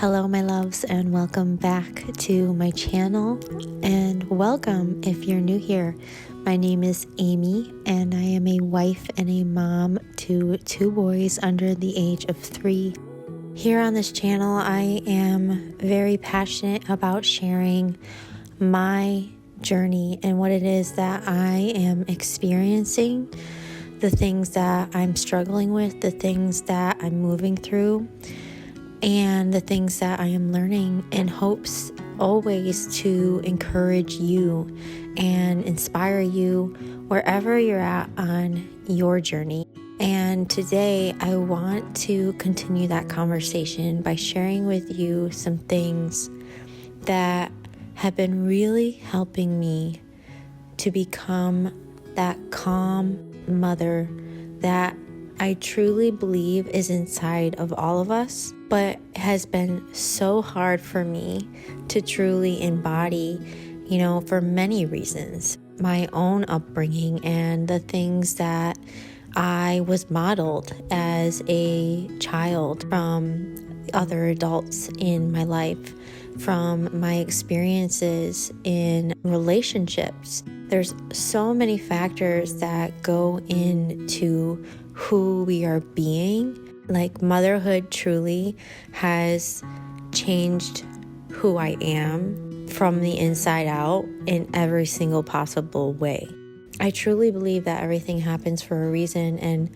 Hello, my loves, and welcome back to my channel. And welcome if you're new here. My name is Amy, and I am a wife and a mom to 2 boys under the age of 3. Here on this channel, I am very passionate about sharing my journey and what it is that I am experiencing, the things that I'm struggling with, the things that I'm moving through, and the things that I am learning, in hopes always to encourage you and inspire you wherever you're at on your journey. And today I want to continue that conversation by sharing with you some things that have been really helping me to become that calm mother that I truly believe is inside of all of us, but has been so hard for me to truly embody, for many reasons. My own upbringing and the things that I was modeled as a child from other adults in my life, from my experiences in relationships. There's so many factors that go into who we are being. Like, motherhood truly has changed who I am from the inside out in every single possible way. I truly believe that everything happens for a reason, and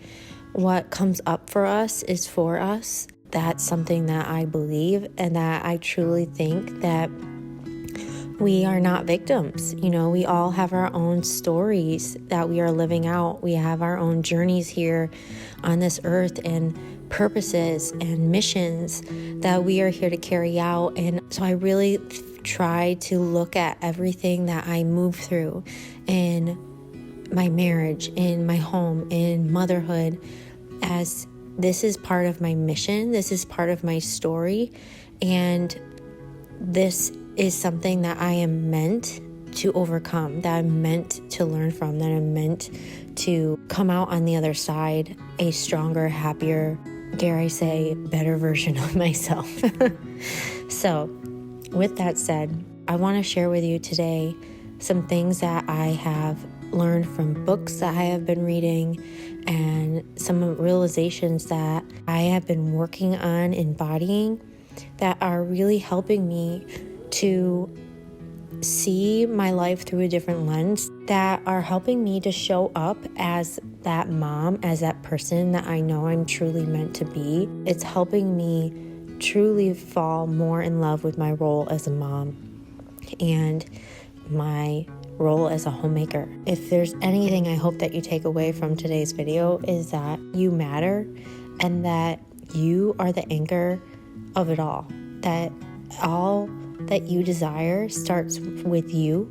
what comes up for us is for us. That's something that I believe, and that I truly think that we are not victims. We all have our own stories that we are living out. We have our own journeys here on this earth and purposes and missions that we are here to carry out. And so I really try to look at everything that I move through in my marriage, in my home, in motherhood, as this is part of my mission. This is part of my story. And this is something that I am meant to overcome, that I'm meant to learn from, that I'm meant to come out on the other side a stronger, happier, dare I say, better version of myself. So, with that said, I want to share with you today some things that I have learned from books that I have been reading, and some realizations that I have been working on embodying that are really helping me to see my life through a different lens, that are helping me to show up as that mom, as that person that I know I'm truly meant to be. It's helping me truly fall more in love with my role as a mom and my role as a homemaker. If there's anything I hope that you take away from today's video, is that you matter and that you are the anchor of it all. That all that you desire starts with you.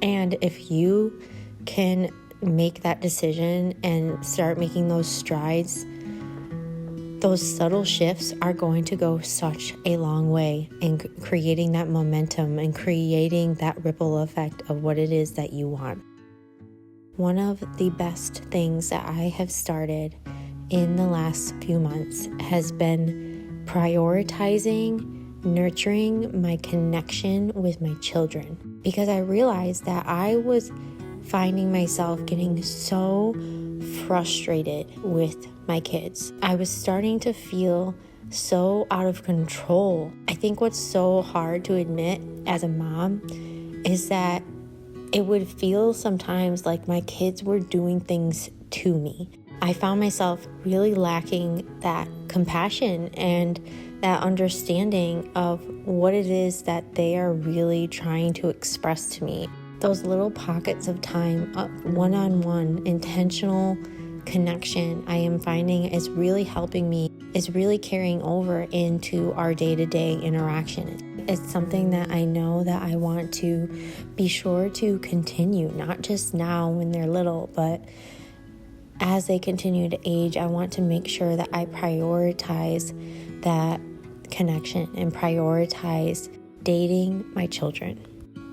And if you can make that decision and start making those strides, those subtle shifts are going to go such a long way in creating that momentum and creating that ripple effect of what it is that you want. One of the best things that I have started in the last few months has been prioritizing nurturing my connection with my children, because I realized that I was finding myself getting so frustrated with my kids. I was starting to feel so out of control. I think what's so hard to admit as a mom is that it would feel sometimes like my kids were doing things to me. I found myself really lacking that compassion and that understanding of what it is that they are really trying to express to me. Those little pockets of time of one-on-one intentional connection I am finding is really helping me, is really carrying over into our day-to-day interaction. It's something that I know that I want to be sure to continue, not just now when they're little, but as they continue to age. I want to make sure that I prioritize that connection and prioritize dating my children.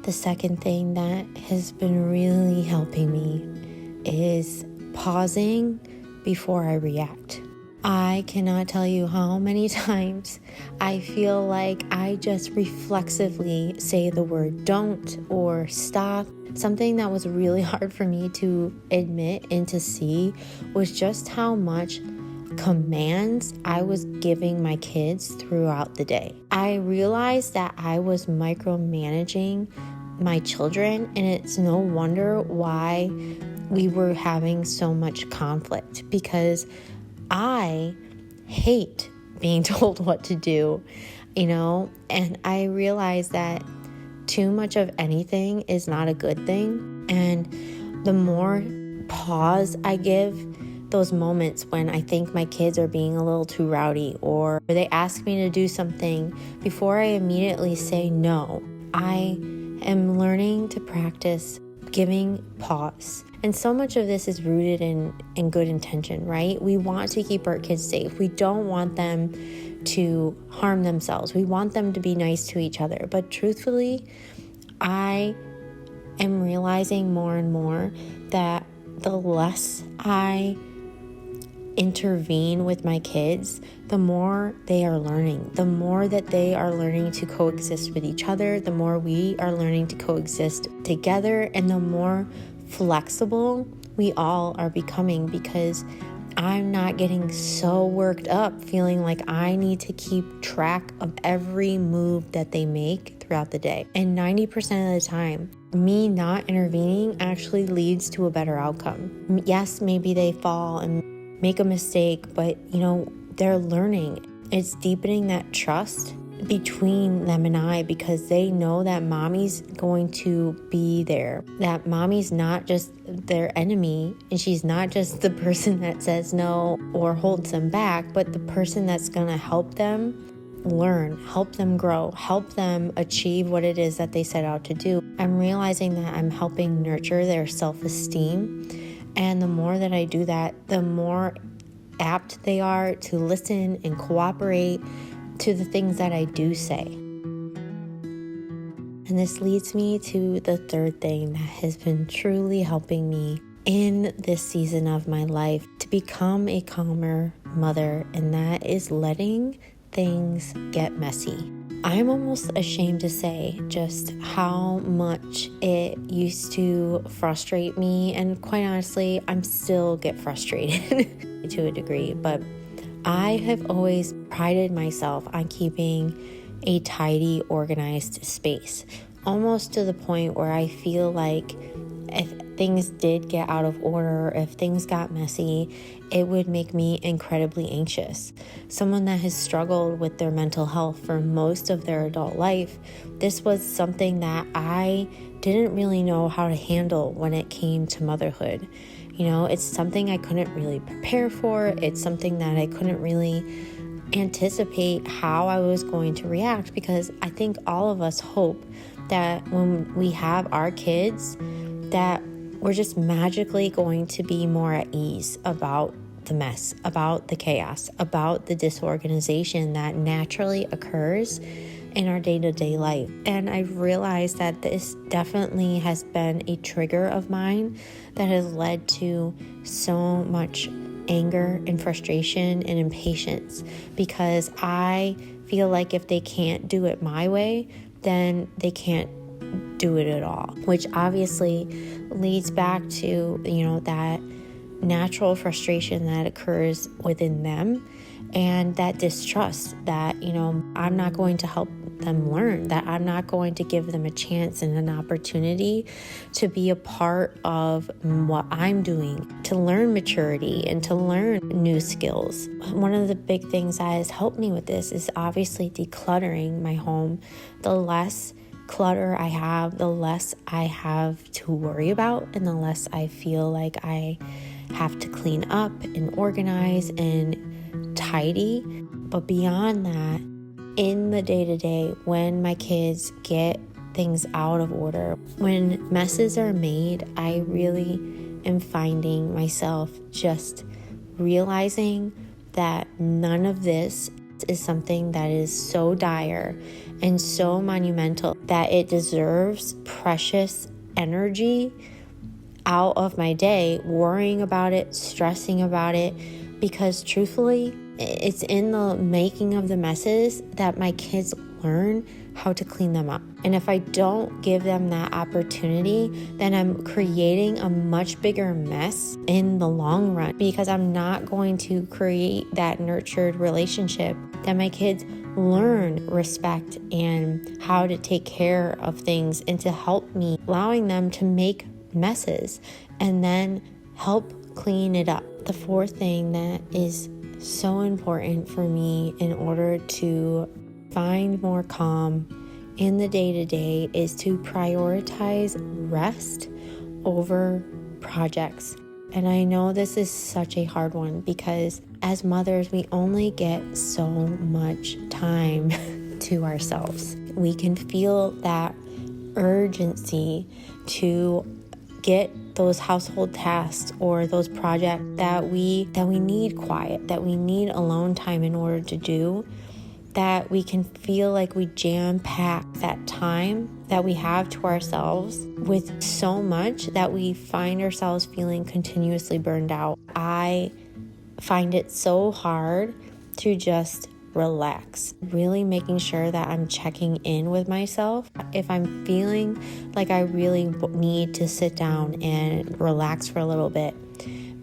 The second thing that has been really helping me is pausing before I react. I cannot tell you how many times I feel like I just reflexively say the word don't or stop. Something that was really hard for me to admit and to see was just how much commands I was giving my kids throughout the day. I realized that I was micromanaging my children, and it's no wonder why we were having so much conflict, because I hate being told what to do, and I realized that too much of anything is not a good thing. And the more pause I give those moments when I think my kids are being a little too rowdy, or they ask me to do something, before I immediately say no, I am learning to practice giving pause. And so much of this is rooted in good intention, right? We want to keep our kids safe. We don't want them to harm themselves. We want them to be nice to each other. But truthfully, I am realizing more and more that the less I intervene with my kids, the more they are learning, the more that they are learning to coexist with each other, the more we are learning to coexist together, and the more flexible we all are becoming, because I'm not getting so worked up feeling like I need to keep track of every move that they make throughout the day. And 90% of the time, me not intervening actually leads to a better outcome. Yes, maybe they fall and make a mistake, but they're learning. It's deepening that trust between them and I, because they know that mommy's going to be there, that mommy's not just their enemy, and she's not just the person that says no or holds them back, but the person that's going to help them learn, help them grow, help them achieve what it is that they set out to do. I'm realizing that I'm helping nurture their self-esteem. And the more that I do that, the more apt they are to listen and cooperate to the things that I do say. And this leads me to the third thing that has been truly helping me in this season of my life to become a calmer mother, and that is letting things get messy. I'm almost ashamed to say just how much it used to frustrate me, and quite honestly, I'm still get frustrated to a degree, but I have always prided myself on keeping a tidy, organized space, almost to the point where I feel like if things did get out of order, if things got messy, it would make me incredibly anxious. Someone that has struggled with their mental health for most of their adult life, this was something that I didn't really know how to handle when it came to motherhood. It's something I couldn't really prepare for. It's something that I couldn't really anticipate how I was going to react, because I think all of us hope that when we have our kids, that we're just magically going to be more at ease about the mess, about the chaos, about the disorganization that naturally occurs in our day-to-day life. And I've realized that this definitely has been a trigger of mine that has led to so much anger and frustration and impatience, because I feel like if they can't do it my way, then they can't do it at all, which obviously leads back to, that natural frustration that occurs within them, and that distrust that, I'm not going to help them learn, that I'm not going to give them a chance and an opportunity to be a part of what I'm doing, to learn maturity and to learn new skills. One of the big things that has helped me with this is obviously decluttering my home. The less clutter I have, the less I have to worry about, and the less I feel like I have to clean up and organize and tidy. But beyond that, in the day-to-day, when my kids get things out of order, when messes are made, I really am finding myself just realizing that none of this is something that is so dire and so monumental that it deserves precious energy out of my day, worrying about it, stressing about it, because truthfully, it's in the making of the messes that my kids learn how to clean them up. And if I don't give them that opportunity, then I'm creating a much bigger mess in the long run, because I'm not going to create that nurtured relationship that my kids learn respect and how to take care of things, and to help me, allowing them to make messes and then help clean it up. The fourth thing that is so important for me in order to find more calm in the day-to-day is to prioritize rest over projects. And I know this is such a hard one, because as mothers, we only get so much time to ourselves. We can feel that urgency to get those household tasks or those projects that we need quiet, that we need alone time in order to do, that we can feel like we jam-pack that time that we have to ourselves with so much that we find ourselves feeling continuously burned out. I find it so hard to just relax, really making sure that I'm checking in with myself. If I'm feeling like I really need to sit down and relax for a little bit,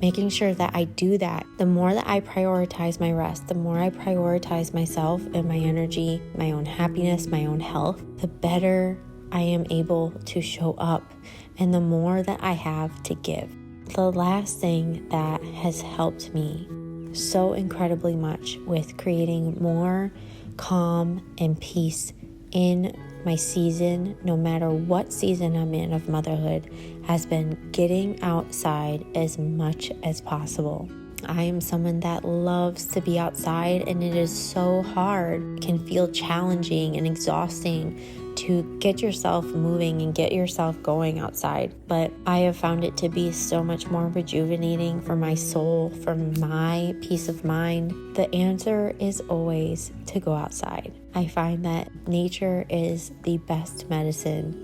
making sure that I do that. The more that I prioritize my rest, the more I prioritize myself and my energy, my own happiness, my own health, the better I am able to show up, and the more that I have to give. The last thing that has helped me so incredibly much with creating more calm and peace in my season, no matter what season I'm in of motherhood, has been getting outside as much as possible. I am someone that loves to be outside, and it is so hard. It can feel challenging and exhausting to get yourself moving and get yourself going outside. But I have found it to be so much more rejuvenating for my soul, for my peace of mind. The answer is always to go outside. I find that nature is the best medicine.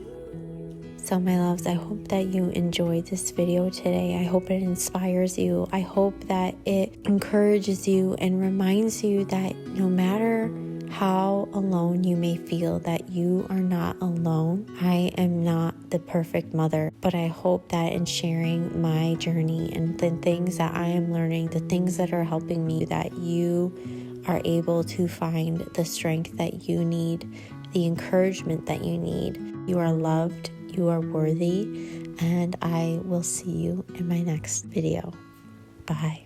So my loves, I hope that you enjoyed this video today. I hope it inspires you. I hope that it encourages you and reminds you that no matter how alone you may feel, that you are not alone. I am not the perfect mother, but I hope that in sharing my journey and the things that I am learning, the things that are helping me, that you are able to find the strength that you need, the encouragement that you need. You are loved, you are worthy, and I will see you in my next video. Bye.